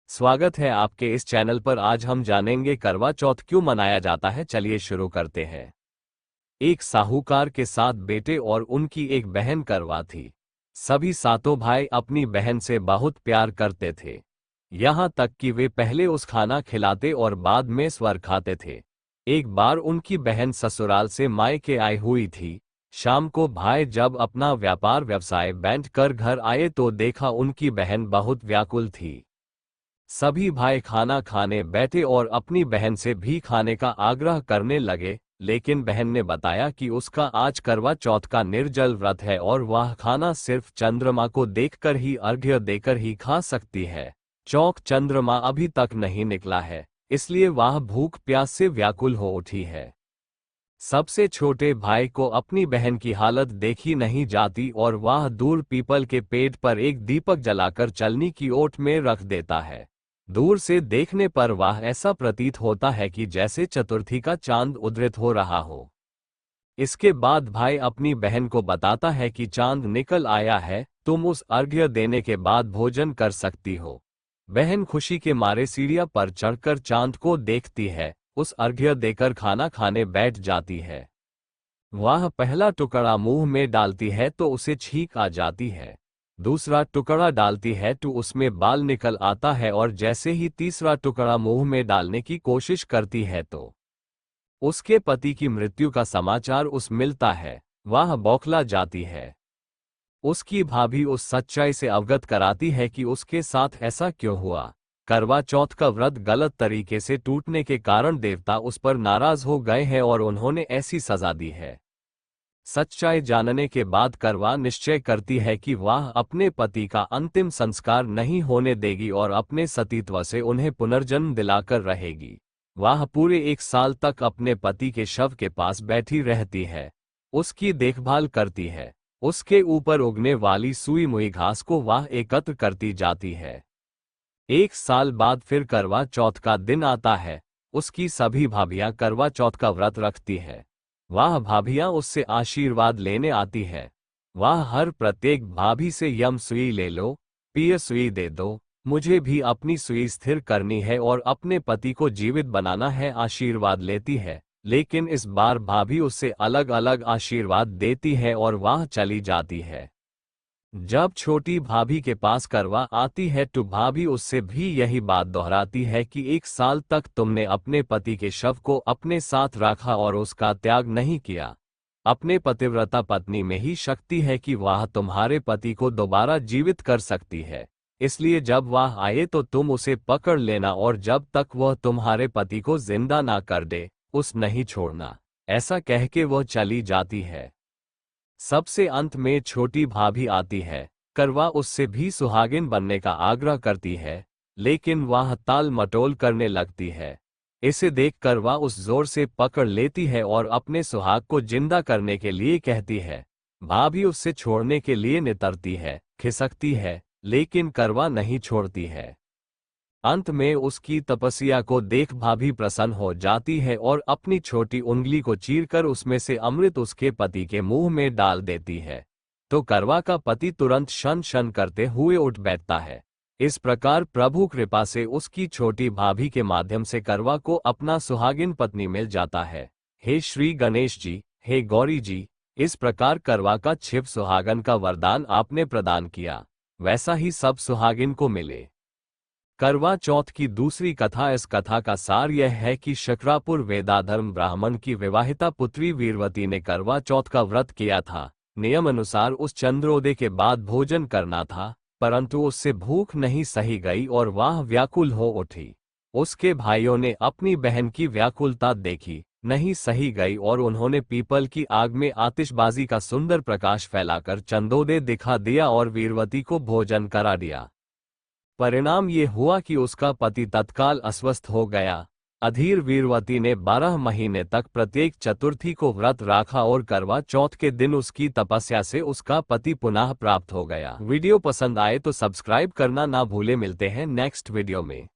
स्वागत है आपके इस चैनल पर। आज हम जानेंगे करवा चौथ क्यों मनाया जाता है। चलिए शुरू करते हैं। एक साहूकार के 7 बेटे और उनकी एक बहन करवा थी। सभी सातों भाई अपनी बहन से बहुत प्यार करते थे, यहाँ तक कि वे पहले उस खाना खिलाते और बाद में स्वर खाते थे। एक बार उनकी बहन ससुराल से मायके आई हुई थी। शाम को भाई जब अपना व्यापार व्यवसाय बांध कर घर आए तो देखा उनकी बहन बहुत व्याकुल थी। सभी भाई खाना खाने बैठे और अपनी बहन से भी खाने का आग्रह करने लगे, लेकिन बहन ने बताया कि उसका आज करवा चौथ का निर्जल व्रत है और वह खाना सिर्फ चंद्रमा को देखकर ही अर्घ्य देकर ही खा सकती है। चौक चंद्रमा अभी तक नहीं निकला है, इसलिए वह भूख प्यास से व्याकुल हो उठी है। सबसे छोटे भाई को अपनी बहन की हालत देखी नहीं जाती और वह दूर पीपल के पेड़ पर एक दीपक जलाकर चलनी की ओट में रख देता है। दूर से देखने पर वह ऐसा प्रतीत होता है कि जैसे चतुर्थी का चांद उदृत हो रहा हो। इसके बाद भाई अपनी बहन को बताता है कि चांद निकल आया है, तुम उस अर्घ्य देने के बाद भोजन कर सकती हो। बहन खुशी के मारे सीढ़ियां पर चढ़कर चांद को देखती है, उस अर्घ्य देकर खाना खाने बैठ जाती है। वह पहला टुकड़ा मुंह में डालती है तो उसे छींक आ जाती है। दूसरा टुकड़ा डालती है तो उसमें बाल निकल आता है और जैसे ही तीसरा टुकड़ा मुंह में डालने की कोशिश करती है तो उसके पति की मृत्यु का समाचार उस मिलता है। वह बौखला जाती है। उसकी भाभी उस सच्चाई से अवगत कराती है कि उसके साथ ऐसा क्यों हुआ। करवा चौथ का व्रत गलत तरीके से टूटने के कारण देवता उस पर नाराज हो गए हैं और उन्होंने ऐसी सजा दी है। सच्चाई जानने के बाद करवा निश्चय करती है कि वह अपने पति का अंतिम संस्कार नहीं होने देगी और अपने सतीत्व से उन्हें पुनर्जन्म दिलाकर रहेगी। वह पूरे 1 साल तक अपने पति के शव के पास बैठी रहती है, उसकी देखभाल करती है। उसके ऊपर उगने वाली सुई मुई घास को वह एकत्र करती जाती है। 1 साल बाद फिर करवा चौथ का दिन आता है। उसकी सभी भाभियां करवा चौथ का व्रत रखती है। वह भाभियां उससे आशीर्वाद लेने आती है। वह हर प्रत्येक भाभी से यम सुई ले लो, पिय सुई दे दो, मुझे भी अपनी सुई स्थिर करनी है और अपने पति को जीवित बनाना है, आशीर्वाद लेती है। लेकिन इस बार भाभी उससे अलग अलग आशीर्वाद देती है और वह चली जाती है। जब छोटी भाभी के पास करवा आती है तो भाभी उससे भी यही बात दोहराती है कि 1 साल तक तुमने अपने पति के शव को अपने साथ रखा और उसका त्याग नहीं किया। अपने पतिव्रता पत्नी में ही शक्ति है कि वह तुम्हारे पति को दोबारा जीवित कर सकती है, इसलिए जब वह आए तो तुम उसे पकड़ लेना और जब तक वह तुम्हारे पति को जिंदा ना कर दे उस नहीं छोड़ना। ऐसा कह के वह चली जाती है। सबसे अंत में छोटी भाभी आती है। करवा उससे भी सुहागिन बनने का आग्रह करती है, लेकिन वह ताल मटोल करने लगती है। इसे देख करवा उस जोर से पकड़ लेती है और अपने सुहाग को जिंदा करने के लिए कहती है। भाभी उससे छोड़ने के लिए नितरती है, खिसकती है, लेकिन करवा नहीं छोड़ती है। अंत में उसकी तपस्या को देख भाभी प्रसन्न हो जाती है और अपनी छोटी उंगली को चीरकर उसमें से अमृत उसके पति के मुंह में डाल देती है, तो करवा का पति तुरंत शन शन करते हुए उठ बैठता है। इस प्रकार प्रभु कृपा से उसकी छोटी भाभी के माध्यम से करवा को अपना सुहागिन पत्नी मिल जाता है। हे श्री गणेश जी, हे गौरी जी, इस प्रकार करवा का छिप सुहागन का वरदान आपने प्रदान किया, वैसा ही सब सुहागिन को मिले। करवा चौथ की दूसरी कथा। इस कथा का सार यह है कि शकरापुर वेदाधर्म ब्राह्मण की विवाहिता पुत्री वीरवती ने करवा चौथ का व्रत किया था। नियम अनुसार उस चंद्रोदय के बाद भोजन करना था, परंतु उससे भूख नहीं सही गई और वह व्याकुल हो उठी। उसके भाइयों ने अपनी बहन की व्याकुलता देखी, नहीं सही गई और उन्होंने पीपल की आग में आतिशबाजी का सुंदर प्रकाश फैलाकर चंद्रोदय दिखा दिया और वीरवती को भोजन करा दिया। परिणाम ये हुआ कि उसका पति तत्काल अस्वस्थ हो गया। अधीर वीरवती ने 12 महीने तक प्रत्येक चतुर्थी को व्रत रखा और करवा चौथ के दिन उसकी तपस्या से उसका पति पुनः प्राप्त हो गया। वीडियो पसंद आए तो सब्सक्राइब करना ना भूले। मिलते हैं नेक्स्ट वीडियो में।